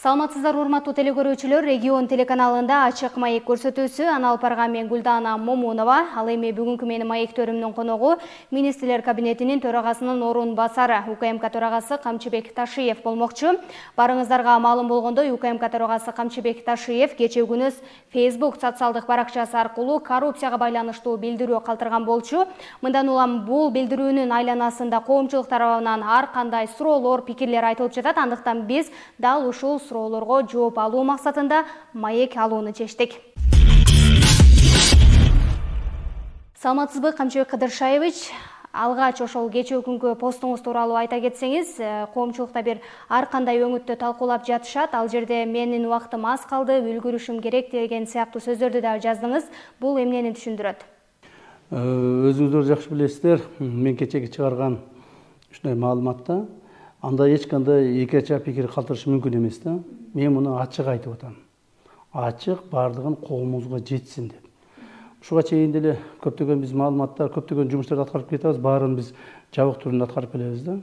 Саламатсыздар, урматтуу телекөрүүчүлөр. Регион телеканалында ачык маек көрсөтүүсү. Аны алып барган мен Гүлдана Момунова. Ал эми бүгүнкү менин маектөрүмдүн коногу Министрлер кабинетинин төрагасынын орун басары УКМК төрагасы Камчыбек Ташиев болмокчу. Барыңыздарга маалым болгондой, УКМК төрагасы Камчыбек Ташиев кечээ күнүс Facebook социалдык баракчасы аркылуу коррупцияга байланыштуу билдирүү калтырган болчу. Мындан улам бул билдирүүнүн айланасында коомчулук тарабынан ар кандай суроолор, пикирлер айтылып жатат. Андыктан биз дал ушул суроолорго жооп алуу максатында маек алууну чечтик. Саламатсызбы, Камчыбек Кыдыршаевич? Алгач ошол кечээ күнгү постуңуз тууралуу айта кетсеңиз, коомчулукта бир ар кандай өңүттү талкуулап жатышат. Ал жерде менин убактым аз калды, үлгүрүшүм керек деген сыяктуу сөздөрдү да жаздыңыз. Бул эмнени түшүндүрөт? Өзүңүздөр жакшы билесиздер, мен кечеги чыгарган ушундай маалыматта анда эч кандай эки ача пикир калтырыш мүмкүн эмес да. Мен муну ачык айтып атам. Ачык бардыгын коомубузга жетсин деп. Ушуга чейин деле көптөгөн биз маалыматтар, көптөгөн жумуштарды аткарып кетебиз, баарын биз жабык түрүндө аткарып келебиз да.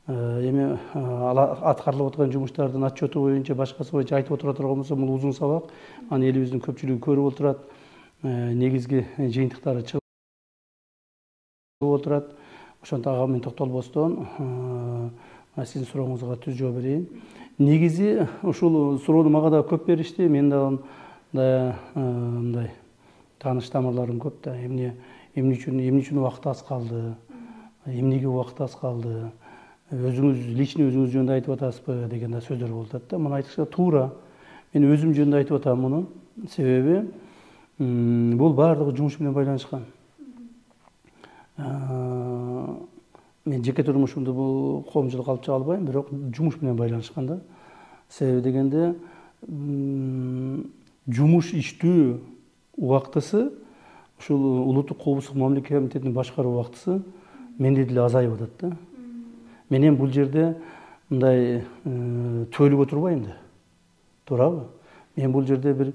Эми аткарылып аткан жумуштардын отчету боюнча, башкасы боюнча айтып отура турган болсом, бул узун сабак. Аны элибиздин көпчүлүгү көрүп отурат. Негизги жыйынтыктары чыгып отурат. Ошондо ага мен токтолбостон сиздин сурооңузга түз жооп берейин. Негизи ушул суроону мага да көп беришти. Мен да мындай тааныш тамырларым көп да. Эмне үчүн убакыт аз калды? Эмнеге убакыт аз калды? Өзүңүз личный өзүңүз жөнүндө айтып атасызбы деген да сөздөр болуп атат да. Муну айтышка туура. Мен өзүм жөнүндө айтып атам муну. Себеби бул баардыгы жумуш менен байланышкан. Мен жеке турмушумду бул коомчулук алып чыга албайм, бирок жумуш менен байланышкан да. Себеби дегенде жумуш иштөө убактысы, ушул улуттук коопсуздук мамлекеттик комитетин башкаруу убактысы менде деле азайып атат да. Менен бул жерде мындай төөлүп отурбайм да. Туурабы? Мен бул жерде бир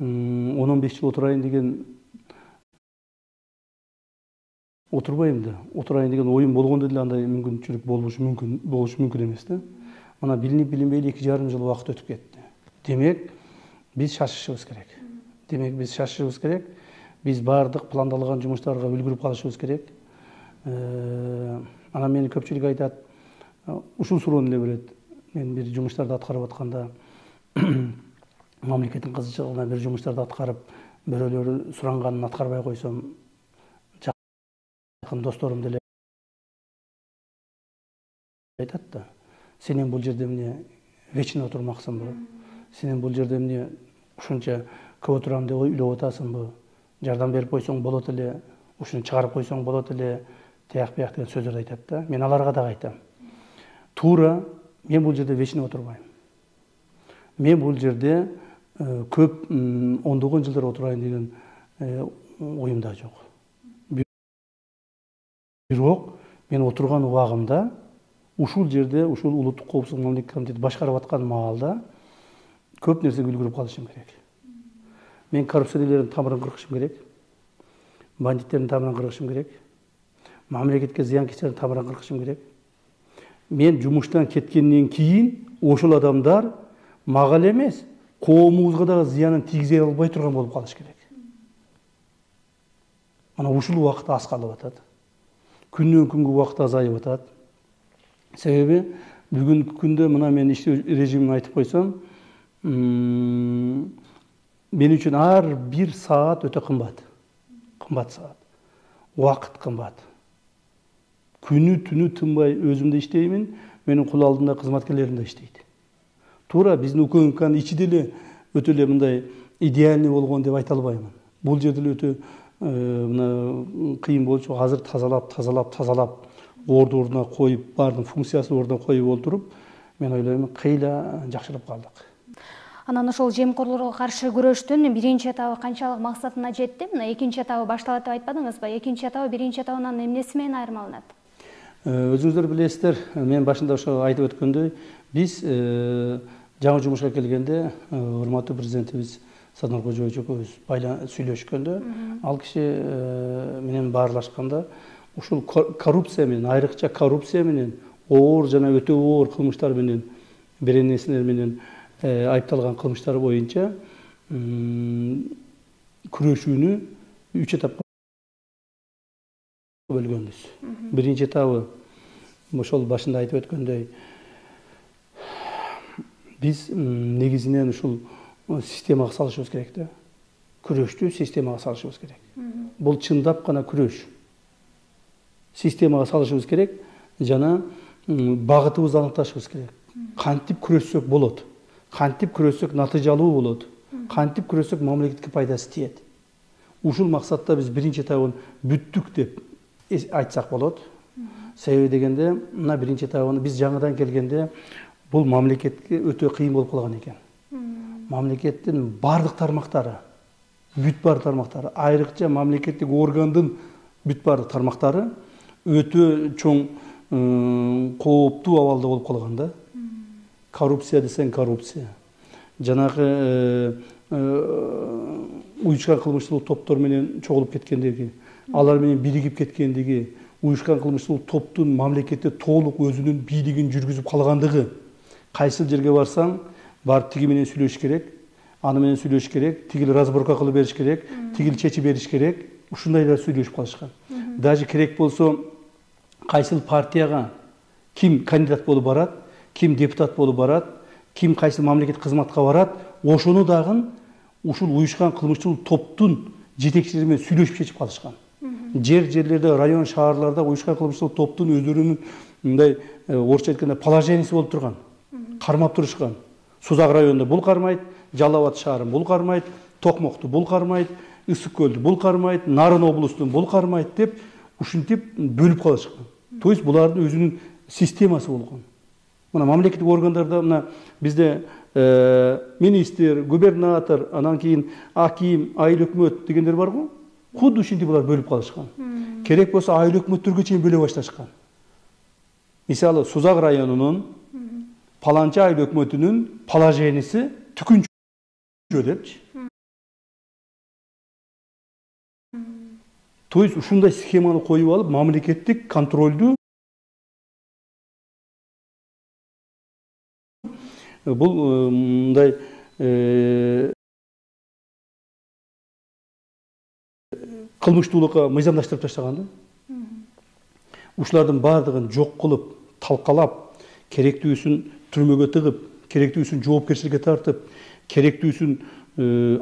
10-15 жыл отурайын деген оюм болгондо деле андай мүмкүнчүлүк болушу мүмкүн эмес да. Мына билинип билинбейли 2,5 жыл убакыт өтүп кетти. Демек, биз шашышыбыз керек. Биз баардык пландалган жумуштарга үлгүрүп калышыбыз керек. Анан мени көпчүлүк айтат, ушул суроону эле берет. Мен бир жумуштарды аткарып атканда, мамлекеттин кызычылыгына бир жумуштарды аткарып, бирөөлөрү суранганын аткарбай койсом, досторум деле айтат да. Сенен бул жерде эмне вечно отурмаксыңбы? Сенен бул жерде эмне ушунча көп отурам деп ойлоп атасыңбы? Жардам берип койсоң болот эле, ушуну чыгарып койсоң болот эле, тияк бияк деген сөздөрдү айтат да. Мен аларга да айтам. Туура, мен бул жерде вечно отурбайм. Мен бул жерде көп ондогон жылдар отурайын деген оюмда жок. Бирок мен отурган убагымда ушул жерде, ушул улуттук коопсуздук мамлекеттик комитети башкарып аткан маалда көп нерсеге үлгүрүп калышым керек. Мен коррупционерлердин тамырын кыркышым керек. Бандиттердин тамырын кыркышым керек. Мамлекетке зыянкечтердин тамырын кыркышым керек. Мен жумуштан кеткенден кийин ошол адамдар мага эле эмес, коомубузга дагы зыянын тийгизе албай турган болуп калыш керек. Мына ушул убакыт аз калып атат. Күндөн күнгө убакыт азайып атат. Себеби бүгүнкү күндө мына мен иштөө режимин айтып койсом, мен үчүн ар бир саат өтө кымбат. Кымбат саат. Убакыт кымбат. Күнү түнү тынбай өзүм да иштеймин, менин кул алдында кызматкерлерим да иштейт. Туура биздин УКМКнын ичи деле өтө эле мындай идеальный болгон деп айта албаймын. Бул жерде деле өтө мына кыйын болчу. Азыр тазалап ордуна коюп, баардык функциясын ордуна коюп олтуруп, мен ойлойм кыйла жакшырып калдык. Анан ошол жемкорлорго каршы күрөштүн биринчи этабы канчалык максатына жетти? Мына экинчи этабы башталат деп айтпадыңызбы? Экинчи этабы биринчи этабынан эмнеси менен айырмаланат? Өзүңүздөр билесиздер, мен башында ошо айтып өткөндөй, биз жаңы жумушка келгенде урматтуу президентибиз Садыр Кожоевич экөөбүз сүйлөшкөндө, ал киши менен баарлашканда ушул коррупция менен, айрыкча коррупция менен, оор жана өтө оор кылмыштар менен, беренесинер менен айыпталган кылмыштар боюнча күрөшүүнү 3 этапка бөлгөнбүз. Биринчи этабы ошол башында айтып өткөндөй, биз негизинен ушул системага салышыбыз керек да. Күрөштү системага салышыбыз керек. Бул чындап гана күрөш. Системага салышыбыз керек жана багытыбызды аныкташыбыз керек. Кантип күрөшсөк болот? Кантип күрөшсөк натыйжалуу болот? Кантип күрөшсөк мамлекетке пайдасы тиет? Ушул максатта биз биринчи этабын бүттүк деп айтсак болот. Себеби дегенде, мына биринчи этабын биз жаңыдан келгенде бул мамлекетке өтө кыйын болуп калган экен. Мамлекеттин бардык тармактары, бүт бар тармактары, айрыкча мамлекеттик органдын бүт бардык тармактары өтө чоң кооптуу абалда болуп калган да. Коррупция десең коррупция. Жанагы уюшкан кылмыштуулук топтор менен чогулуп кеткендиги, алар менен биригип кеткендиги, уюшкан кылмыштуулук топтун мамлекетте толук өзүнүн бийлигин жүргүзүп калгандыгы. Кайсыл жерге барсаң, барып тиги менен сүйлөш керек, аны менен сүйлөш керек, тигил разборка кылып бериш керек, тигил чечип бериш керек. Ушундайлар сүйлөшүп калышкан. Даже керек болсо кайсыл партияга ким кандидат болуп барат, ким депутат болуп барат, ким кайсыл мамлекет кызматка барат, ошону дагы ушул уюшкан кылмыштуулук топтун жетекчилери менен сүйлөшүп чечип калышкан. Жерлерде, район, шаарларда уюшкан кылмыштуулук топтун өздөрүнүн мындай орусча айтканда положениясы болуп турган. Кармап турушкан. Сузак районунда бул кармайт, Жалал Абад шаарын бул кармайт, Токмокту бул кармайт, Ысык көлдү бул кармайт, Нарын облустун бул кармайт деп ушинтип бөлүп калышкан. То есть булардын өзүнүн системасы болгон. Мына мамлекеттик органдарда мына бизде министр, губернатор, анан кийин аким, айыл өкмөт дегендер бар го. Кудду ушинтип булар бөлүп калышкан. Керек болсо айыл өкмөттөргө чейин бөлө башташкан. Мисалы Сузак районунун паланча айыл өкмөтүнүн положениясы түкүнчө депчи. То есть ушундай схеманы коюп алып, мамлекеттик контролду бул мындай кылмыштуулукка мыйзамдаштырып таштаган да. Ушулардын бардыгын жок кылып, талкалап, керектүүсүн түрмөгө тыгып, керектүүсүн жоопкерчиликке тартып, керектүүсүн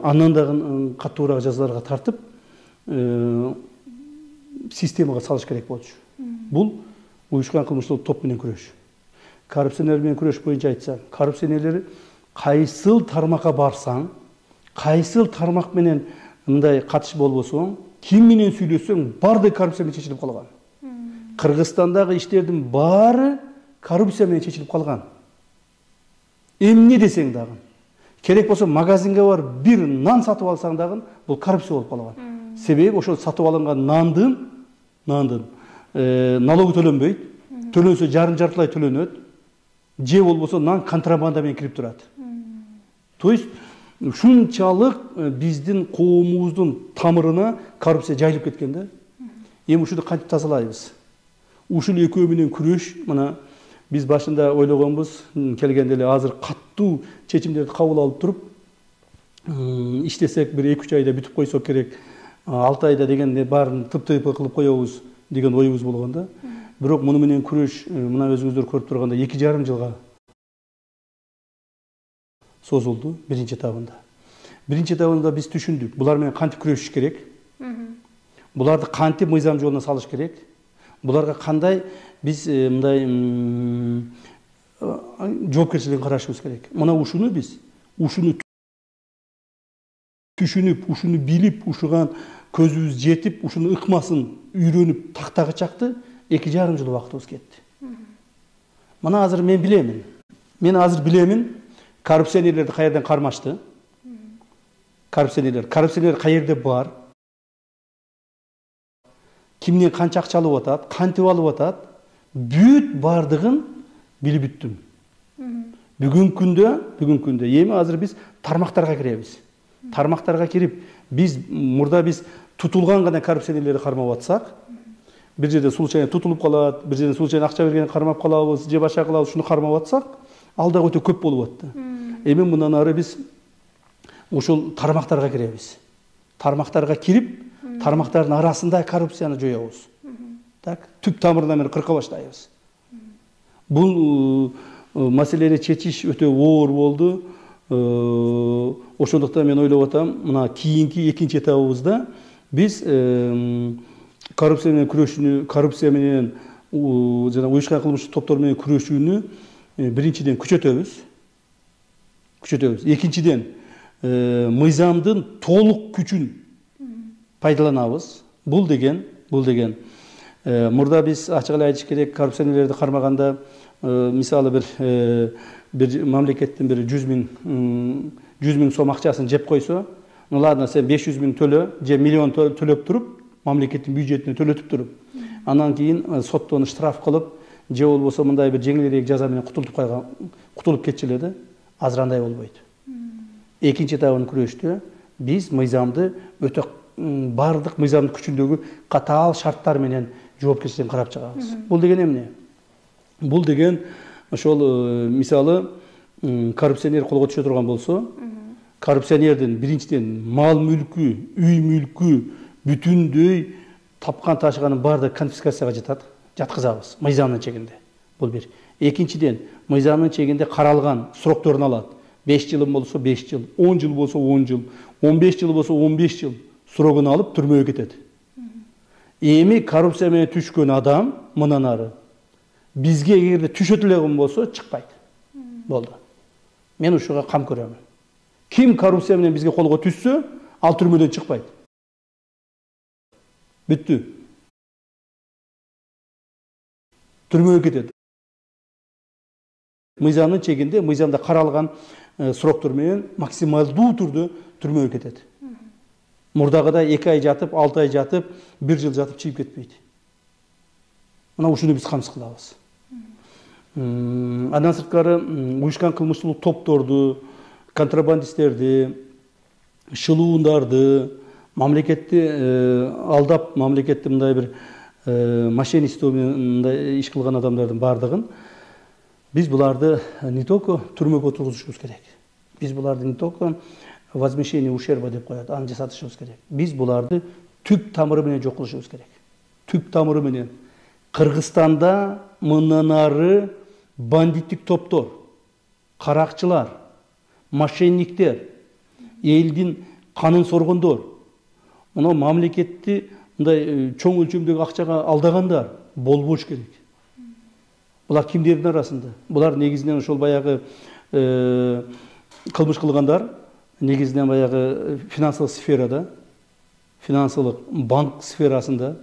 андан дагы катуураак жазаларга тартып, системага салыш керек болчу. Бул уюшкан кылмыштуулук топ менен күрөш. Коррупционер менен күрөш боюнча айтсам, коррупционерлер кайсыл тармакка барсаң, кайсыл тармак менен мындай катыш болбосоң, ким менен сүйлөшсөң, бардык коррупция менен чечилип калган. Кыргызстандагы иштердин баары коррупция менен чечилип калган. Эмне десең дагы. Керек болсо магазинге барып бир нан сатып алсаң дагы бул коррупция болуп калган. Себеби ошол сатып алынган нандын налогу төлөнбөйт. Төлөнсө жарым-жартылай төлөнөт. Же болбосо нан контрабанда менен кирип турат. То есть ушунчалык биздин коомубуздун тамырына коррупция жайылып кеткен да. Эми ушуну кантип тазалайбыз? Ушул экөө менен күрөш, мына биз башында ойлогонбуз, келгенде эле азыр каттуу чечимдерди кабыл алып туруп, иштесек бир 2-3 айда бүтүп койсок керек, 6 айда дегенде баарын тып-тыйпы кылып коебуз деген оюбуз болгон да. Бирок муну менен күрөш, мына өзүңүздөр көрүп тургандай 2,5 жылга созулду биринчи этабында. Биринчи этабында биз түшүндүк, булар менен кантип күрөшүш керек, буларды кантип мыйзам жолуна салыш керек, буларга кандай биз мындай жоопкерчилигин карашыбыз керек. Мына ушуну биз, ушуну түшүнүп, ушуну билип, ушуган көзүбүз жетип, ушуну ыкмасын үйрөнүп тактагы чакты 2,5 жыл убактыбыз кетти. Мына азыр мен билемин. Мен азыр билемин коррупционерлерди каерден кармашты. Коррупционерлер каерде бар. Кимден канча акча алып атат, кантип алып атат, бүт бардыгын билип бүттүм. Бүгүнкү күндө эми азыр биз тармактарга киребиз. Тармактарга кирип, мурда биз тутулган гана коррупционерлерди кармап атсак, бир жерде случайно тутулуп калат, бир жерде случайно акча бергенди кармап калабыз, же башка кылабыз, ушуну кармап атсак, ал дагы өтө көп болуп атты. Эми мындан ары биз ушул тармактарга киребиз. Тармактарга кирип, тармактардын арасында коррупцияны жоебуз. Так, түп тамырынан менен кырка баштайбыз. Бул маселени чечиш өтө оор болду. Ошондуктан мен ойлоп атам, мына кийинки экинчи этабыбызда биз коррупция менен күрөшүүнү, коррупция менен жана уюшкан кылмыштык топтор менен күрөшүүнү биринчиден күчөтөбүз. Экинчиден мыйзамдын толук күчүн пайдаланабыз. Бул деген мурда биз ачык эле айтыш керек, коррупционерлерди кармаганда мисалы бир мамлекеттин бир 100 миң сом акчасын жеп койсо, ну ладно, сен 500 миң төлө, же миллион төлөп туруп, мамлекеттин бюджетине төлөтүп туруп, анан кийин соттон штраф кылып, же болбосо мындай бир жеңилирээк жаза менен кутулуп кетчү эле да, азыр андай болбойт. Экинчи этабын күрөштө биз мыйзамды өтө бардык мыйзамдын күчүндөгү катаал шарттар менен жоопкерчиликтерин карап чыгабыз. Бул деген эмне? Бул деген ошол мисалы коррупционер колго түшө турган болсо, коррупционердин биринчиден мал мүлкү, үй мүлкү бүтүндөй тапкан ташыганын баардыгы конфискацияга жаткызабыз мыйзамдын чегинде. Бул бир. Экинчиден мыйзамдын чегинде каралган срокторун алат. 5 жыл болсо 5 жыл, 10 жыл болсо 10 жыл, 15 жыл болсо 15 жыл срогун алып түрмөгө кетет. Эми коррупция менен түшкөн адам мындан ары бизге эгерде түшөт эле болсо чыкпайт. Болду. Мен ушуга кам көрөмүн. Ким коррупция менен бизге колго түшсө, ал түрмөдөн чыкпайт. Бүттү. Түрмөгө кетет. Мыйзамдын чегинде, мыйзамда каралган сроктор менен максималдуу түрдө түрмөгө кетет. Мурдагыдай 2 ай жатып, 6 ай жатып, 1 жыл жатып чыйып кетпейт. Мына ушуну биз камсыз кылабыз. Андан сырткары уюшкан кылмыштуулук топторду, контрабандисттерди, шылуундарды, мамлекетти алдап, мамлекетти мындай бир мошенничество менен иш кылган адамдардын бардыгын биз буларды не только түрмөгө отургузушубуз керек. Биз буларды не только возмещение ущерба деп коет, аны жасатышыбыз керек. Биз буларды түп тамыры менен жок кылышыбыз керек. Түп тамыры менен. Кыргызстанда мындан ары бандиттик топтор, каракчылар, мошенниктер, элдин канын соргондор, мына мамлекетти мындай чоң өлчөмдөгү акчага алдагандар болбош керек. Булар кимдердин арасында? Булар негизинен ошол баягы кылмыш кылгандар, негизинен баягы финансылык сферада, финансылык банк сферасында,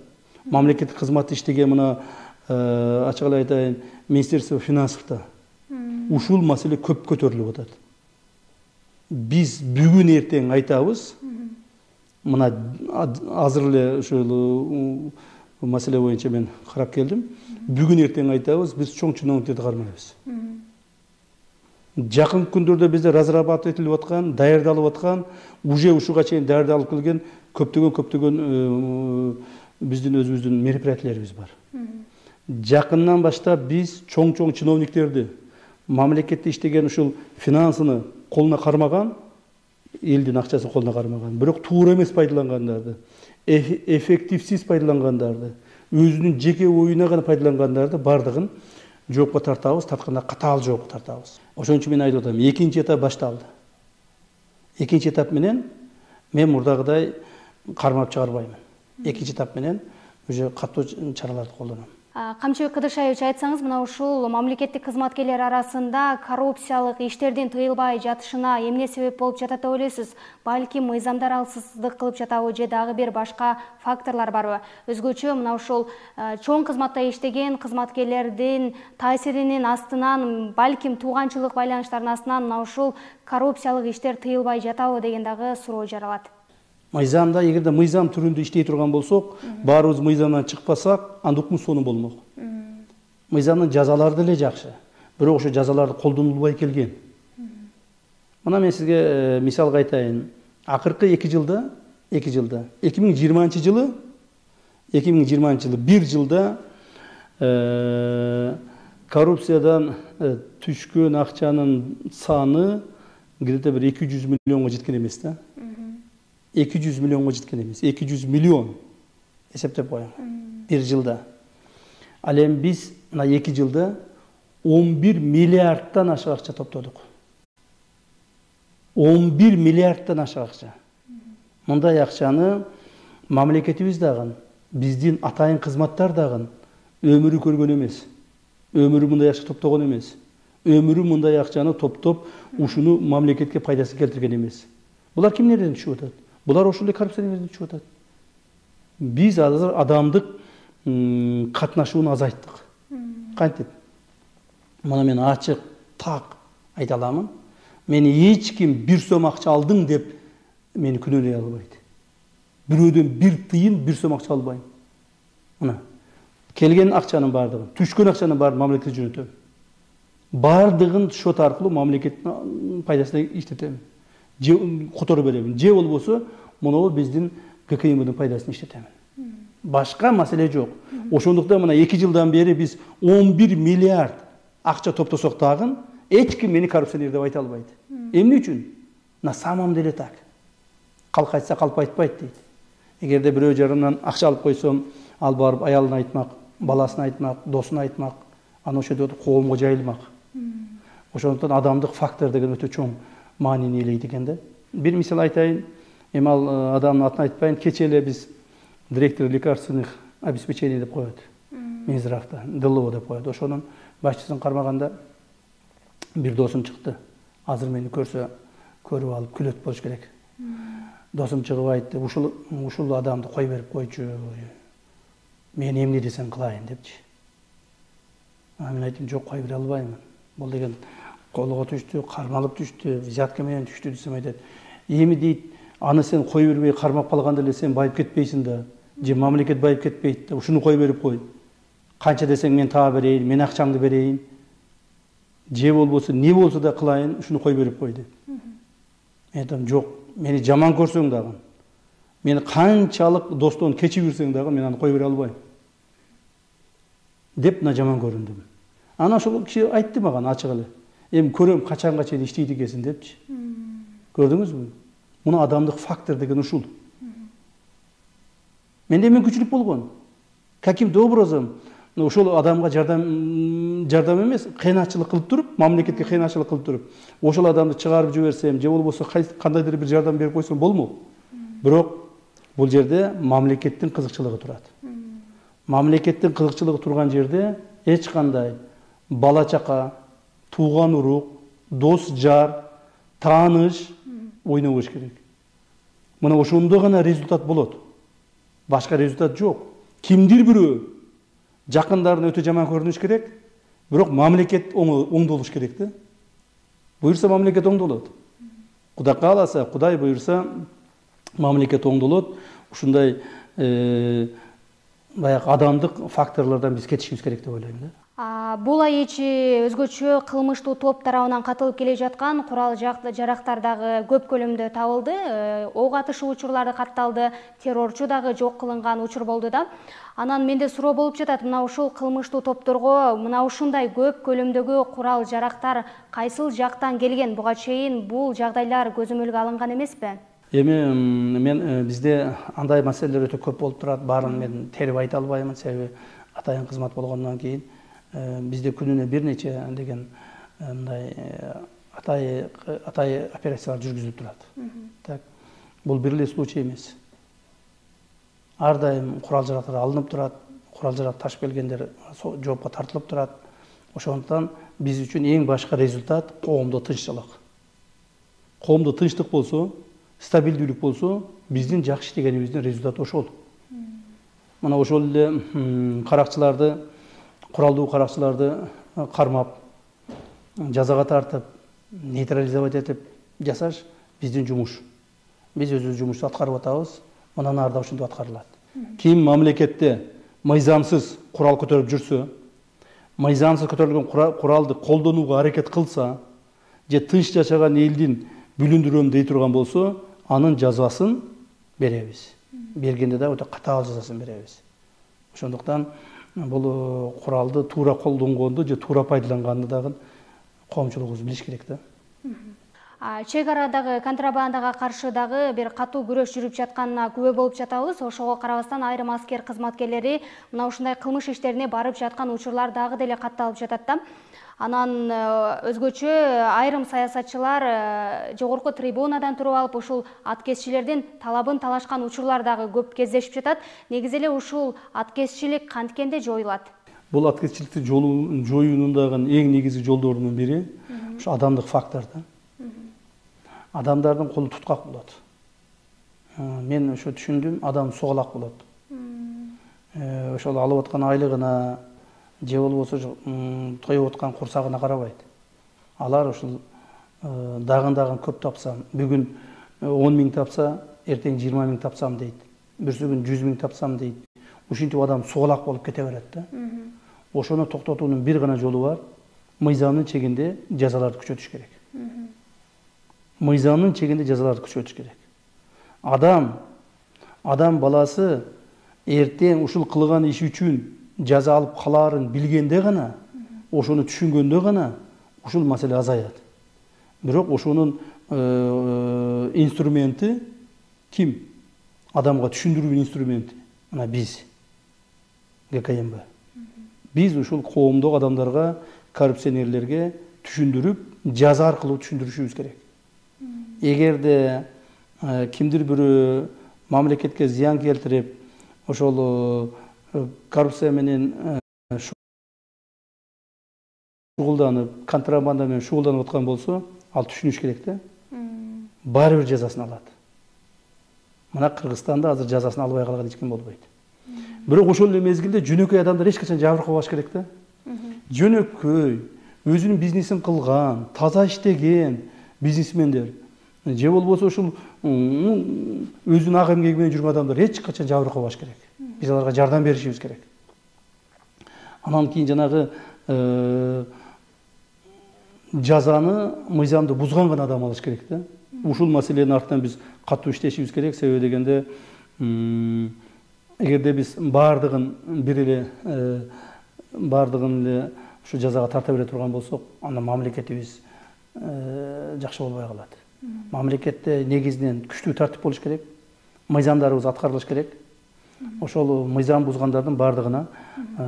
мамлекеттик кызматты иштеген мына ачык эле айтайын, Министерство финансовда ушул маселе көп көтөрүлүп атат. Биз бүгүн эртең айтабыз, мына азыр эле ушул маселе боюнча мен карап келдим. Бүгүн эртең айтабыз, биз чоң чиновниктерди кармайбыз. Жакын күндөрдө бизде разрабатывать этилип аткан, даярдалып аткан, уже ушуга чейин даярдалып келген көптөгөн биздин өзүбүздүн мероприятияларыбыз бар. Жакындан баштап биз чоң чиновниктерди, мамлекетте иштеген ушул финансыны колуна кармаган, элдин акчасын колуна кармаган, бирок туура эмес пайдалангандарды, эффективсиз пайдалангандарды, өзүнүн жеке оюна гана пайдалангандарды бардыгын жоопко тартабыз, тартканда катаал жоопко тартабыз. Ошон үчүн мен айтып атам, экинчи этап башталды. Экинчи этап менен мен мурдагыдай кармап чыгарбаймын. Экинчи этап менен уже катуу чараларды колдоном. Камчыбек Кыдыршаевич, айтсаңыз, мына ушул мамлекеттик кызматкерлер арасында коррупциялык иштердин тыйылбай жатышына эмне себеп болуп жатат деп ойлойсуз? Балким мыйзамдар алсыздык кылып жатабы же дагы бир башка факторлар барбы? Өзгөчө мына ушул чоң кызматта иштеген кызматкерлердин таасиринин астынан, балким тууганчылык байланыштардын астынан мына ушул коррупциялык иштер тыйылбай жатабы деген дагы суроо жаралат. Мыйзамда, эгерде мыйзам түрүндө иштей турган болсок, баарыбыз мыйзамдан чыкпасак, анда укму сону болмок. Мыйзамдын жазалары деле жакшы, бирок ошо жазаларды колдонулбай келген. Мына мен сизге мисалга айтайын. Акыркы 2 жылда, 2020 жылы 2020 жылы bir жылда коррупциядан түшкөн акчанын саны где-то bir 200 миллионго жеткен эмес да. 200 миллионго жеткен эмес. 200 миллион эсептеп коюң. Bir жылда. Ал эми биз мына 2 жылда 11 миллиардтан ашык акча топтодук. 11 миллиардтан ашык акча. Мындай акчаны мамлекетибиз дагы, биздин атайын кызматтар дагы өмүрү көргөн эмес. Өмүрү мындай акча топтогон эмес. Өмүрү мындай акчаны топтоп, ушуну мамлекетке пайдасын келтирген эмес. Булар кимдерден түшүп атат? Булар ошондой коррупционерлерден түшүп атат. Биз азыр адамдык катнашууну азайттык. Кантип? Мына мен ачык, так айта аламын. Мени эч ким бир сом акча алдың деп мени күнөөлөй албайт. Бирөөдөн бир тыйын, бир сом акча албайм. Мына келген акчанын бардыгын, түшкөн акчанын баарын мамлекетке жөнөтөм. Бардыгын шот аркылуу мамлекеттин пайдасына иштетем. Же которуп берем. Же болбосо муну биздин ККМдин пайдасын иштетем. Башка маселе жок. Ошондуктан мына 2 жылдан бери биз 11 миллиард акча топтосок дагы эч ким мени коррупционер деп айта албайт. Эмне үчүн? На самом деле так. Калк айтса калп айтпайт дейт. Эгерде бирөө жарымдан акча алып койсом, ал барып аялына айтмак, баласына айтмак, досуна айтмак, аны ошодо коомго жайылмак. Ошондуктан адамдык фактор деген өтө чоң маанини ээлейт экен да. Бир мисал айтайын, эми ал адамдын атын айтпайын, кечээ эле биз директор лекарственных обеспечений деп коет. Минздравда, ДЛО деп коет. Ошонун башчысын кармаганда бир досум чыкты. Азыр мени көрсө көрүп алып күлөт болуш керек. Досум чыгып айтты, ушул адамды кой берип койчу. Мен эмне десем кылайын депчи. Мен айттым, жок, кой бере албаймын. Бул деген колго түштү, кармалып түштү, взятка менен түштү десем айтат. Эми дейт, аны сен кой бербей кармап калганда эле сен байып кетпейсиң да, же мамлекет байып кетпейт да, ушуну кой берип кой. Канча десең мен таба берейин, мен акчаңды берейин. Же болбосо не болсо да кылайын, ушуну кой берип кой деп. Мен айтам, жок, мени жаман көрсөң дагы, мени канчалык достон кечип жүрсөң дагы, мен аны кой бере албайм. Деп мына жаман көрүндүм. Ана ошол киши айтты мага ачык эле. Эми көрөм качанга чейин иштейт экенсиң депчи. Көрдүңүзбү? Муну адамдык фактор деген ушул. Менде мүмкүнчүлүк болгон. Каким-то образом ошол адамга жардам эмес, кыйынчылык кылып туруп, мамлекетке кыйынчылык кылып туруп, ошол адамды чыгарып жиберсем, же болбосо кандайдыр бир жардам берип койсом болмок. Бирок бул жерде мамлекеттин кызыкчылыгы турат. Мамлекеттин кызыкчылыгы турган жерде эч кандай бала чака, тууган урук, дос жар, тааныш ойнобош керек. Мына ошондо гана результат болот. Башка результат жок. Кимдир бирөө жакындарын өтө жаман көрүнүш керек, бирок мамлекет оңдолуш керек да. Буйрса мамлекет оңдолот. Кудай кааласа, Кудай буйрса мамлекет оңдолот. Ушундай баягы адамдык факторлордон биз кетишибиз керек деп ойлойм да. Бул ай ичи өзгөчө кылмыштуу топ тарабынан катылып келе жаткан курал жарактар дагы көп көлөмдө табылды. Ок атышуу учурлары катталды, террорчу дагы жок кылынган учур болду да. Анан менде суроо болуп жатат, мына ушул кылмыштуу топторго мына ушундай көп көлөмдөгү курал жарактар кайсыл жактан келген? Буга чейин бул жагдайлар көзөмөлгө алынган эмеспи? Эми мен бизде андай маселелер өтө көп болуп турат. Баарын мен терип айта албаймын, себеби атайын кызмат болгондон кийин бизде күнүнө бир нече деген мындай атай операциялар жүргүзүлүп турат. Так, бул бир эле случай эмес. Ар дайым курал жарактар алынып турат, курал жарак ташып келгендер жоопко тартылып турат. Ошондуктан биз үчүн эң башкы результат коомдо тынччылык. Коомдо тынчтык болсо, стабилдүүлүк болсо, биздин жакшы иштегенибиздин результаты ошол. Мына ошол эле каракчыларды, куралдуу каракчыларды кармап, жазага тартып, нейтрализовать этип жасаш биздин жумуш. Биз өзүбүз жумушту аткарып атабыз, мындан ары да ошентип аткарылат. Ким мамлекетте мыйзамсыз курал көтөрүп жүрсө, мыйзамсыз көтөрүлгөн куралды колдонууга аракет кылса, же тынч жашаган элдин бүлүндүрөм дей турган болсо, анын жазасын беребиз. Бергенде да өтө катаал жазасын беребиз. Ошондуктан бул куралды туура колдонгонду же туура пайдаланганды дагы коомчулугубуз билиш керек да. Чек арадагы контрабандага каршы дагы бир катуу күрөш жүрүп жатканына күбө болуп жатабыз. Ошого карабастан айрым аскер кызматкерлери мына ушундай кылмыш иштерине барып жаткан учурлар дагы деле катталып жатат да. Анан өзгөчө айрым саясатчылар жогорку трибунадан туруп алып ушул аткезчилердин талабын талашкан учурлар дагы көп кездешип жатат. Негизи эле ушул аткезчилик канткенде жоюлат? Бул аткезчиликти жоюунун дагы эң негизги жолдорунун бири ушу адамдык фактор да. Адамдардын колу туткак болот. Мен ошо түшүндүм, адам соголак болот. Ошол алып аткан айлыгына же болбосо тоюп аткан курсагына карабайт. Алар ушул дагын көп тапсам, бүгүн 10 миң тапса, эртең 20 миң тапсам дейт. Бүрсү күн 100 миң тапсам дейт. Ушинтип адам соголак болуп кете берет да. Ошону токтотуунун бир гана жолу бар. Мыйзамдын чегинде жазаларды күчөтүш керек. Мыйзамдын чегинде жазаларды күчөтүш керек. Адам баласы эртең ушул кылган иши үчүн жаза алып калаарын билгенде гана, ошону түшүнгөндө гана ушул маселе азаят. Бирок ошонун инструменти ким? Адамга түшүндүрүү инструменти. Мына биз. ГКМБ. Биз ушул коомдук адамдарга, коррупционерлерге түшүндүрүп, жаза аркылуу түшүндүрүшүбүз керек. Эгерде кимдир бирөө мамлекетке зыян келтирип, ошол коррупция менен шугулданып, контрабанда менен шугулданып аткан болсо, ал түшүнүш керек да. Баары бир жазасын алат. Мына Кыргызстанда азыр жазасын албай калган эч ким болбойт. Бирок ошол эле мезгилде жөнөкөй адамдар эч качан жабыркабаш керек да. Жөнөкөй, өзүнүн бизнесин кылган, таза иштеген бизнесмендер же болбосо ушул өзүнүн ак эмгеги менен жүргөн адамдар эч качан жабыркабаш керек. Биз аларга жардам беришибиз керек. Анан кийин жанагы жазаны мыйзамды бузган гана адам алыш керек да. Ушул маселенин артынан биз катуу иштешибиз керек. Себеби дегенде эгерде биз баардыгын бир эле ушу жазага тарта бере турган болсок, анда мамлекетибиз жакшы болбой калат. Мамлекетте негизинен күчтүү тартип болуш керек. Мыйзамдарыбыз аткарылыш керек. Ошол мыйзам бузгандардын баардыгына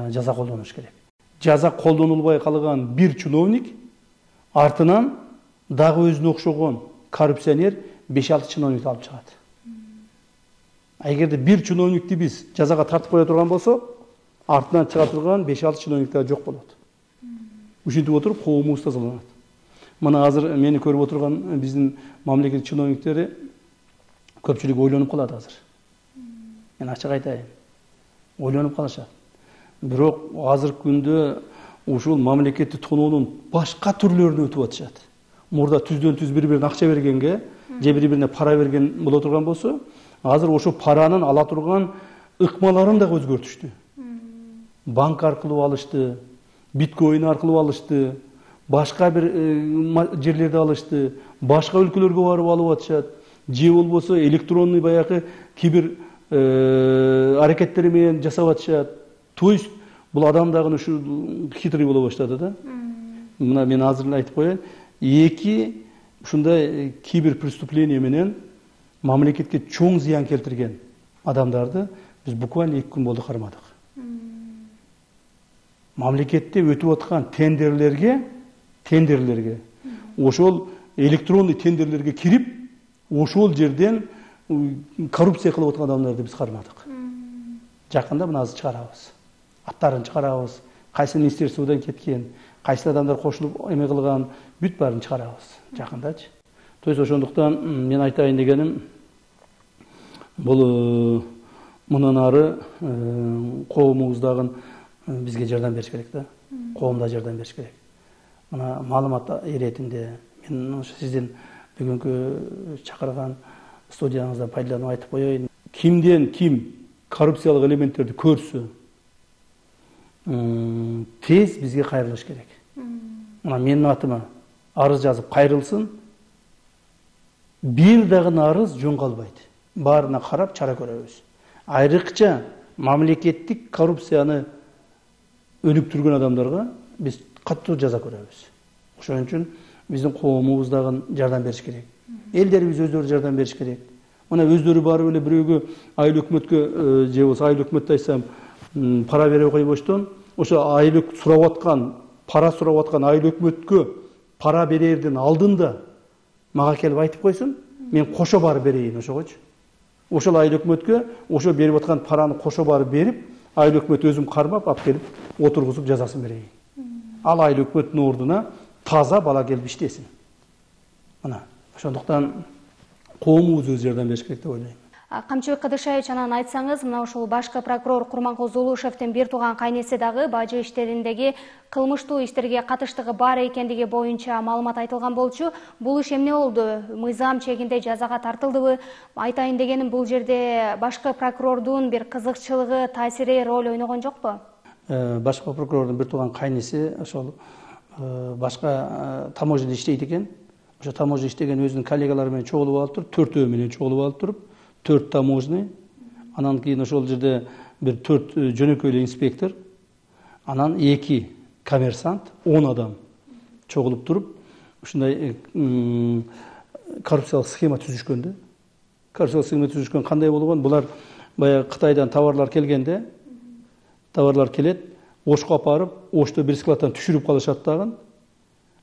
жаза колдонуш керек. Жаза колдонулбай калган бир чиновник артынан дагы өзүнө окшогон коррупционер 5-6 чиновникти алып чыгат. Эгерде бир чиновникти биз жазага тартып кое турган болсок, артынан чыга турган 5-6 чиновник да жок болот. Ушинтип отуруп коомубуз тазаланат. Мына азыр мени көрүп отурган биздин мамлекет чиновниктери көпчүлүк ойлонуп калат азыр. Мен ачык айтайын. Ойлонуп калышат. Бирок азыркы күндө ушул мамлекетти тоноонун башка түрлөрүнө өтүп атышат. Мурда түздөн түз бири-бирине акча бергенге, же бири-бирине пара берген боло турган болсо, азыр ошо паранын ала турган ыкмаларын да өзгөртүштү. Банк аркылуу алышты, биткоин аркылуу алышты, башка бир жерлерде алышты, башка өлкөлөргө барып алып атышат, же болбосо электронный баягы кибер аракеттери менен жасап атышат. То есть бул адам дагы ушу хитрый боло баштады да. Мына мен азыр эле айтып коеюн, эки ушундай кибер преступление менен мамлекетке чоң зыян келтирген адамдарды биз буквально 2 күн болду кармадык. Мамлекетте өтүп аткан тендерлерге ошол электронный тендерлерге кирип, ошол жерден коррупция кылып аткан адамдарды биз кармадык. Жакында мына азыр чыгарабыз. Аттарын чыгарабыз. Кайсы министерстводон кеткен, кайсы адамдар кошулуп эме кылган, бүт баарын чыгарабыз жакындачы. То есть ошондуктан мен айтайын дегеним, бул мындан ары коомубуздагы бизге жардам бериш керек да. Коом да жардам бериш керек. Мына маалымат иретинде мен сиздин бүгүнкү чакырган студияңыздан пайдаланып айтып коеюн. Кимден ким коррупциялык элементтерди көрсө, тез бизге кайрылыш керек. Мына менин атыма арыз жазып кайрылсын, бир дагы арыз жөн калбайт. Баарына карап чара көрөбүз. Айрыкча мамлекеттик коррупцияны өнүктүргөн адамдарга биз катуу жаза көрөбүз. Ошон үчүн биздин коомубуз дагы жардам бериш керек. Элдерибиз өздөрү жардам бериш керек. Мына өздөрү барып эле бирөөгө айыл өкмөткө же болбосо айыл өкмөттү айтсам пара бере койбоштон ошо айыл сурап аткан, пара сурап аткан айыл өкмөткө пара берердин алдында мага келип айтып койсун, мен кошо барып берейин ошогочу. Ошол айыл өкмөткө ошо берип аткан параны кошо барып берип, айыл өкмөт өзүм кармап алып келип отургузуп жазасын берейин. Ал айыл өкмөттүн ордуна таза бала келип иштесин. Мына ошондуктан коомубуз өз жардам бериш керек деп ойлойм. Камчыбек Кадышаевич, анан айтсаңыз, мына ушул башкы прокурор Курманкул Зулушевдин бир тууган кайнеси дагы бажы иштериндеги кылмыштуу иштерге катыштыгы бар экендиги боюнча маалымат айтылган болчу. Бул иш эмне болду? Мыйзам чегинде жазага тартылдыбы? Айтайын дегеним, бул жерде башкы прокурордун бир кызыкчылыгы, таасири роль ойногон жокпу? Башкы прокурордун бир тууган кайнеси ошол башка таможняда иштейт экен. Ошо таможня иштеген өзүнүн коллегалары менен чогулуп алып туруп, төртөө менен чогулуп алып туруп, 4 таможня, анан кийин ошол жерде бир 4 жөнөкөй инспектор, анан 2 коммерсант, 10 адам чогулуп туруп, ушундай коррупциялык схема түзүшкөн. Коррупциялык схема түзүшкөн кандай болгон? Булар баягы Кытайдан товарлар келгенде, товарлар келет, Ошко апарып, Ошто бир складтан түшүрүп калышат дагы.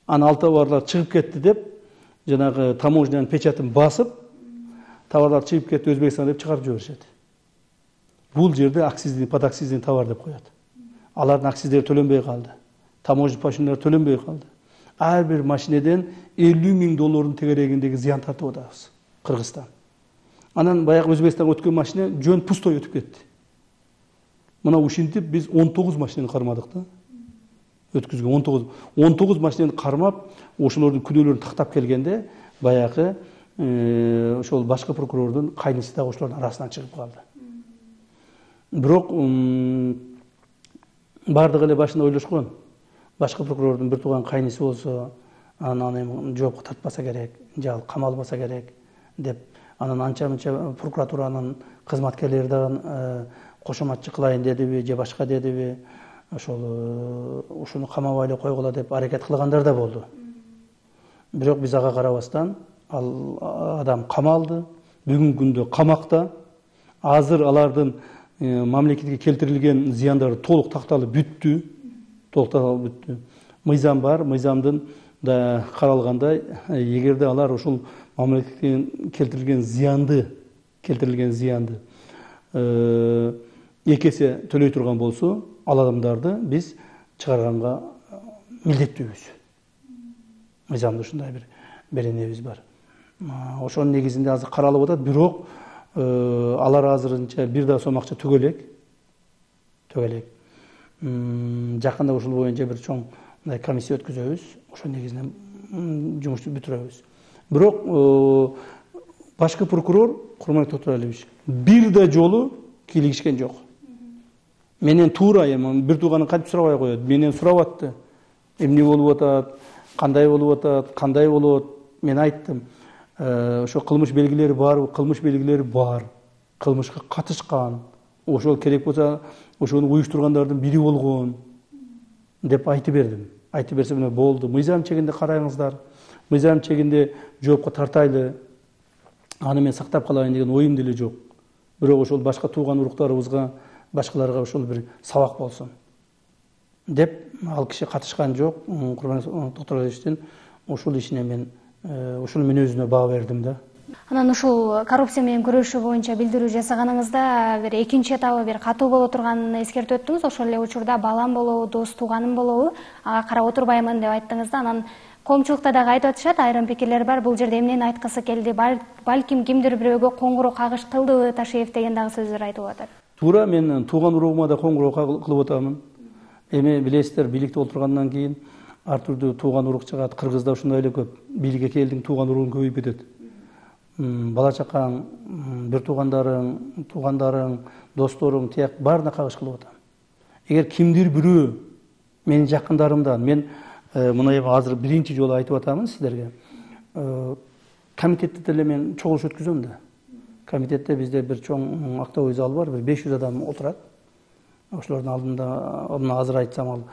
Анан ал товарлар чыгып кетти деп, жанагы таможнянын печатын басып, товарлар чыгып кетти Өзбекстан деп чыгарып жиберишет. Бул жерде акциздин, подакциздин товар деп коет. Алардын акциздери төлөнбөй калды. Таможня пошлиналары төлөнбөй калды. Ар бир машинеден $50.000 тегерегиндеги зыян тартып атабыз Кыргызстан. Анан баягы Өзбекстанга өткөн машина жөн пустой өтүп кетти. Мына ушинтип биз 19 машинени кармадык да. Өткүзгөн 19 машинени кармап, ошолордун күнөөлөрүн тактап келгенде, баягы ошол башкы прокурордун кайнеси да ошолордун арасынан чыгып калды. Бирок бардыгы эле башында ойлошкон. Башкы прокурордун бир тууган кайнеси болсо, анан жоопко тартпаса керек, же ал камалбаса керек деп, анан анча-мынча прокуратуранын кызматкерлери дагы кошоматчы кылайын дедиби, же башка дедиби, ушуну камабай эле койгула деп аракет кылгандар да болду. Бирок биз ага карабастан ал адам камалды, бүгүнкү күндө камакта. Азыр алардын мамлекетке келтирилген зыяндары толук такталып бүттү. Мыйзам бар, мыйзамдын да каралгандай, эгерде алар ушул мамлекетке келтирилген зыянды 2 эсе төлөй турган болсо, ал адамдарды биз чыгарганга милдеттүүбүз. Мыйзамда ушундай бир беренебиз бар. Ошонун негизинде азыр каралып атат, бирок алар азырынча бир да сом акча төгөлек. Жакында ушул боюнча бир чоң комиссия өткүзөбүз. Ошол негизинен жумушту бүтүрөбүз. Бирок башкы прокурор Курманбек Тотуралиевич бир да жолу кийлигишкен жок. Менен туура бир тууганын кантип сурабай коет. Менен сурап атты. Эмне болуп атат, кандай болуп атат, кандай болот. Мен айттым. Ошо кылмыш белгилери бар, кылмышка катышкан. Ошол керек болсо, ошону уюштургандардын бири болгон деп айтып бердим. Айтып берсем мына болду. Мыйзам чегинде караңыздар. Мыйзам чегинде жоопко тартайлы. Аны мен сактап калайын деген оюм деле жок. Бирок ошол башка тууган уруктарыбызга, башкаларга ошол бир сабак болсун деп ал киши катышкан жок. Курманбек Тотуралиевичтин ушул ишине мен ушул мүнөзүнө баа бердим да. Анан ушул коррупция менен күрөшүү боюнча билдирүү жасаганыңызда бир экинчи этабы бир катуу боло турганын эскертип өттүңүз. Ошол эле учурда балам болобу, дос тууганым болобу, ага карап отурбаймын деп айттыңыз да. Анан коомчулукта дагы айтып атышат, айрым пикирлер бар. Бул жерде эмнени айткысы келди? Балким кимдир бирөөгө коңгуроо кагыш кылдыбы Ташиев деген дагы сөздөр айтылып атат. Туура, мен тууган уругума да коңгуроо кылып атамын. Эми билесиздер, бийликте отургандан кийин ар түрдүү тууган урук чыгат. Кыргызда ушундай эле көп. Бийликке келдиң, тууган уругуң көбөйүп кетет. Бала чакаң, бир туугандарың, досторуң тияк баарына кагыш кылып атам. Эгер кимдир бирөө менин жакындарымдан, мен мына азыр биринчи жолу айтып атамын сиздерге. Комитетте деле мен чогулуш өткүзөм да. комитетте бизде бир чоң актовый зал бар, бир 500 адам отурат. Ошолордун алдында мына азыр айтсам ал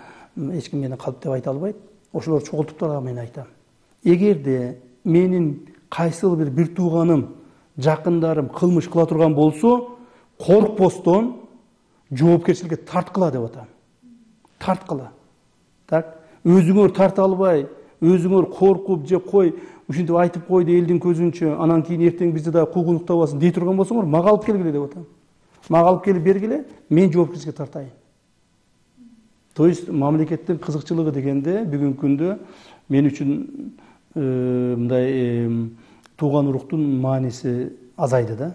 эч ким мени калп деп айта албайт. Ошолор чогултуп турган мен айтам. Эгерде менин кайсыл бир тууганым, жакындарым кылмыш кыла турган болсо, коркпостон жоопкерчиликке тарткыла деп атам. Тарткыла. Так, өзүңөр тарта албай, өзүңөр коркуп же кой, ушинтип айтып койду элдин көзүнчө, анан кийин эртең бизди да куугунуктабасын дей турган болсоңор, мага алып келгиле деп атам. Мага алып келип бергиле, мен жоопкерчиликке тартайын. То есть мамлекеттин кызыкчылыгы дегенде бүгүнкү күндө мен үчүн мындай тууган уруктун мааниси азайды да.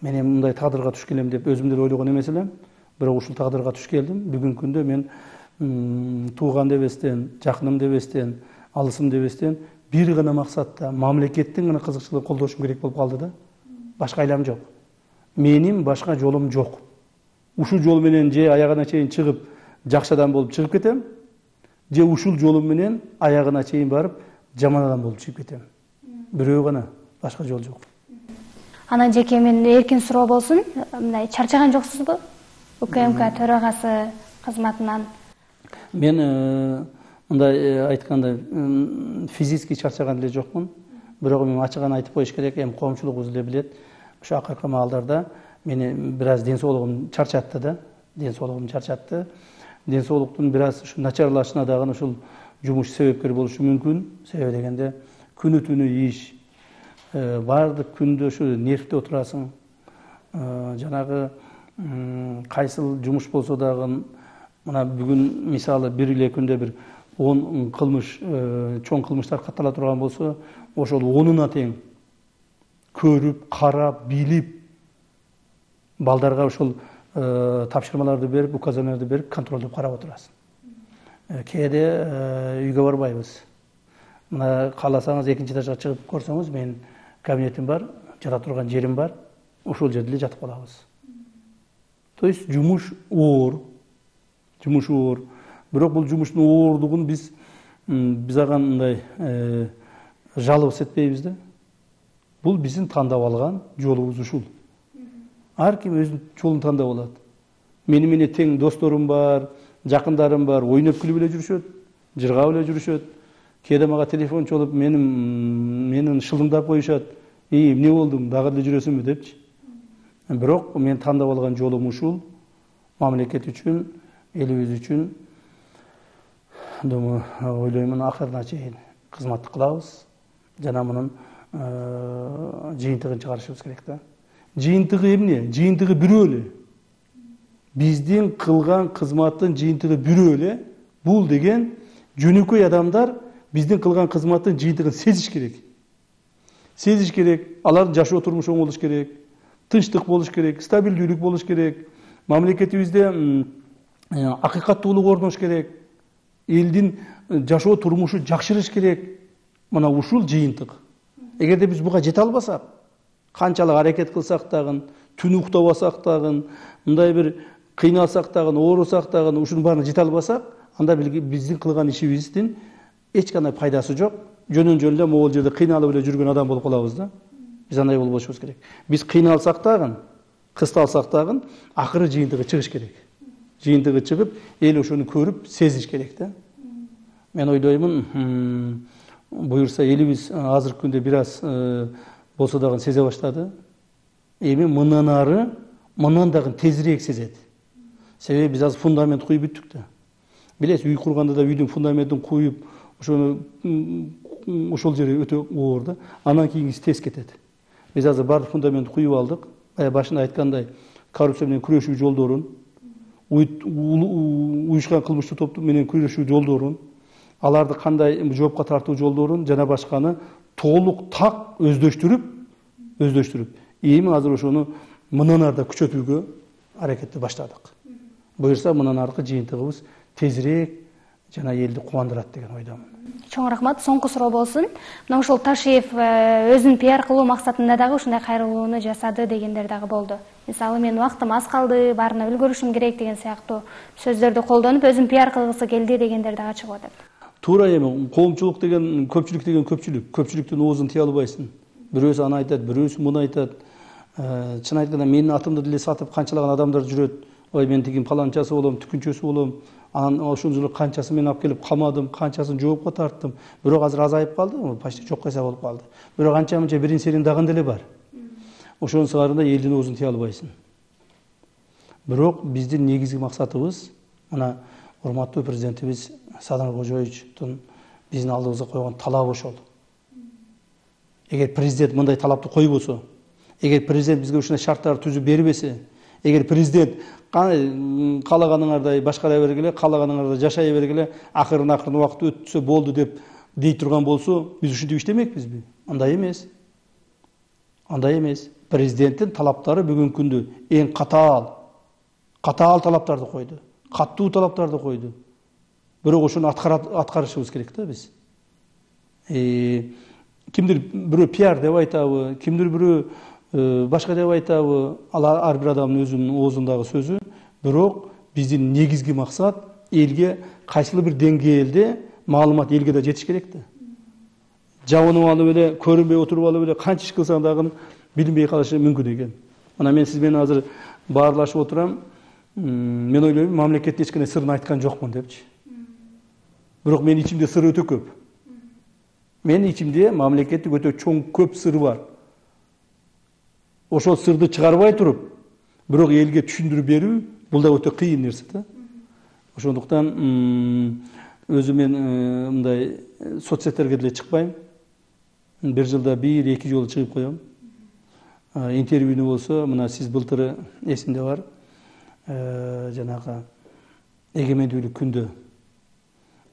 Мен мындай тагдырга туш келем деп өзүм деле ойлогон эмес элем, бирок ушул тагдырга туш келдим. Бүгүнкү күндө мен тууган дебестен, жакыным дебестен, алысым дебестен бир гана максатта мамлекеттин гана кызыкчылыгын колдошум керек болуп калды да. Башка айлам жок. Менин башка жолум жок. Ушул жол менен же аягына чейин чыгып, жакшы адам болуп чыгып кетем, же ушул жолум менен аягына чейин барып, жаман адам болуп чыгып кетем. Бирөө гана, башка жол жок. Анан жеке мен эркин суроо болсун, мындай чарчаган жоксузбу? УКМК төрагасы кызматынан. Мен мындай айтканда физически чарчаган деле жокмун. Бирок мен ачыгын айтып коюш керек, эми коомчулук деле билет. Ошо акыркы маалдарда мени бир аз ден соолугум чарчатты да. Ден соолугум чарчатты. Ден соолуктун бир аз ушу начарлашына дагы ушул жумуш себепкер болушу мүмкүн. Себеби дегенде күнү түнү иш, баардык күндө ушу нервде отурасың. Жанагы кайсыл жумуш болсо дагы мына бүгүн мисалы бир эле күндө бир 10 кылмыш, чоң кылмыштар каттала турган болсо, ошол 10-уна тең көрүп, карап, билип, балдарга ошол тапшырмаларды берип, указанияларды берип, контролдоп карап отурасың. Кээде үйгө барбайбыз. Мына кааласаңыз экинчи этажга чыгып көрсөңүз, менин кабинетим бар, жата турган жерим бар, ошол жерде эле жатып калабыз. То есть жумуш оор. Жумуш оор. Бирок бул жумуштун оордугун биз ага мындай жалыбыз этпейбиз да. Бул биздин тандап алган жолубуз ушул. Ар ким өзүнүн жолун тандап алат. Менин тең досторум бар, жакындарым бар, ойноп күлүп эле жүрүшөт, жыргап эле жүрүшөт. Кээде мага телефон чалып, менин шылымдап коюшат. Эмне болдуң, дагы эле жүрөсүңбү депчи. Бирок мен тандап алган жолум ушул. Мамлекет үчүн, элибиз үчүн ойлоймун акырына чейин кызмат кылабыз. Жана мунун жыйынтыгын чыгарышыбыз керек да. Жыйынтыгы эмне? Жыйынтыгы бирөө эле. Биздин кылган кызматтын жыйынтыгы бирөө эле. Бул деген жөнөкөй адамдар биздин кылган кызматтын жыйынтыгын сезиш керек. Сезиш керек. Алардын жашоо турмушу оң болуш керек. Тынчтык болуш керек, стабилдүүлүк болуш керек. Мамлекетибизде акыйкаттуулук орнош керек. Элдин жашоо турмушу жакшырыш керек. Мына ушул жыйынтык. Эгерде биз буга жете албасак, канчалык аракет кылсак дагы, түн уктабасак дагы, мындай бир кыйналсак дагы, оорусак дагы, ушунун баарына жете албасак, анда биздин кылган ишибиздин эч кандай пайдасы жок. Жөнөн эле могул жерде кыйналып эле жүргөн адам болуп калабыз да. Биз андай болбошубуз керек. Биз кыйналсак дагы, кысталсак дагы, акыры жыйынтыгы чыгыш керек. Жыйынтыгы чыгып, эл ошону көрүп, сезиш керек да. Мен ойлоймун, буюрса элибиз азыркы күндө бир аз болсо дагы сезе баштады. Эми мындан ары, мындан дагы тезирээк сезет. Себеби биз азыр фундамент куюп бүттүк да. Билесиз, үй курганда да үйдүн фундаментин куюп, ошол жери өтө оор да. Анан кийинкиси тез кетет. Биз азыр баардык фундаментти куюп алдык. Башында айткандай, коррупция менен күрөшүү жолдорун, уюшкан кылмыштуу топ менен күрөшүү жолдорун, аларды кандай жоопко тартуу жолдорун жана башканы толук так өздөштүрүп, эми азыр ошону мындан ары да күчөтүүгө аракетти баштадык. Буюрса мындан аркы жыйынтыгыбыз тезирээк жана элди кубандырат деген ойдомун. Чоң рахмат. Соңку суроо болсун. Мына ушул Ташиев өзүн пиар кылуу максатында дагы ушундай кайрылууну жасады дегендер дагы болду. Мисалы, мен убактым аз калды, баарына үлгүрүшүм керек деген сыяктуу сөздөрдү колдонуп, өзүн пиар кылгысы келди дегендер дагы чыгып атат. Туура эми коомчулук деген көпчүлүк көпчүлүктүн оозун тие албайсың. Бирөөсү аны айтат, бирөөсү муну айтат. Чын айтканда менин атымды деле сатып канчалаган адамдар жүрөт. Ой, мен тигин паланчасы болом, түкүнчөсү болом. Анан ошол жылы канчасын мен алып келип камадым, канчасын жоопко тарттым. Бирок азыр азайып калды, почти жокко эсеп болуп калды. Бирок анча-мынча бирин серин дагы деле бар. Ошонун сыңарында элдин оозун тыя албайсың. Бирок биздин негизги максатыбыз, мына урматтуу президентибиз Садыр Кожоевичтин биздин алдыбызга койгон талабы ошол. Эгер президент мындай талапты койбосо, эгер президент бизге ушундай шарттарды түзүп бербесе, эгер президент каалаганыңардай башкара бергиле, каалаганыңардай жашай бергиле, акырын убакыт өтсө болду деп дей турган болсо, биз ушинтип иштемекпизби? Андай эмес. Андай эмес. Президенттин талаптары бүгүнкү күндө эң катаал талаптарды койду. Каттуу талаптарды койду. Бирок ошону аткарышыбыз керек да биз. Кимдир бирөө пиар деп айтабы, кимдир бирөө башка деп айтабы, ал ар бир адамдын өзүнүн оозундагы сөзү. Бирок биздин негизги максат элге кайсылы бир деңгээлде маалымат элге да жетиш керек да. Жабынып алып эле, көрүнбөй отуруп алып эле канча иш кылсаң дагы билинбей калышы мүмкүн экен. Мына мен сиз менен азыр баарлашып отурам. Мен ойлойм, мамлекетте эч кандай сырын айткан жокмун депчи. Бирок менин ичимде сыр өтө көп. Менин ичимде мамлекеттик өтө чоң көп сыр бар. Ошол сырды чыгарбай туруп, бирок элге түшүндүрүп берүү бул да өтө кыйын нерсе да. Ошондуктан өзү мен мындай соцсеттерге деле чыкпайм. Бир жылда 1-2 жолу чыгып коем. Интервьюну болсо, мына сиз былтыры эсимде бар. Жанагы эгемендүүлүк күндө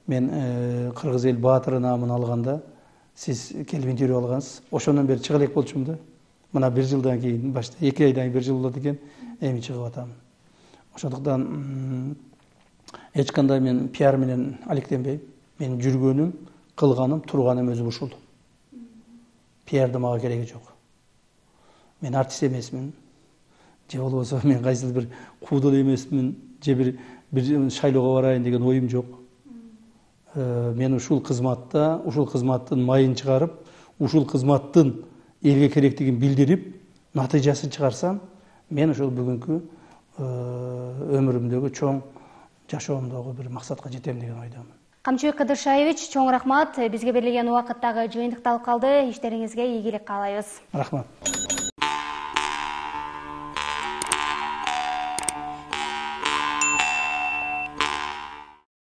мен кыргыз эл баатыры наамын алганда сиз келип интервью алгансыз. Ошондон бери чыга элек болчумун да. Мына 1 жылдан кийин, башта 2 айдан кийин 1 жыл болот экен, эми чыгып атам. Ошондуктан эч кандай мен пиар менен алектенбейм. Мен жүргөнүм, кылганым, турганым өзү ушул. Пиарды мага кереги жок. Мен артист эмесмин. Же болбосо мен кайсыл бир куудул эмесмин, же бир шайлоого барайын деген оюм жок. Мен ушул кызматтын майын чыгарып, ушул кызматтын элге керектигин билдирип, натыйжасын чыгарсам, мен ошол бүгүнкү өмүрүмдөгү чоң жашоомдогу бир максатка жетем деген ойдомун. Камчыбек Кадыршаевич, чоң рахмат. Бизге берилген убакыттагы жыйынтыкталып калды. Иштериңизге ийгилик каалайбыз. Рахмат.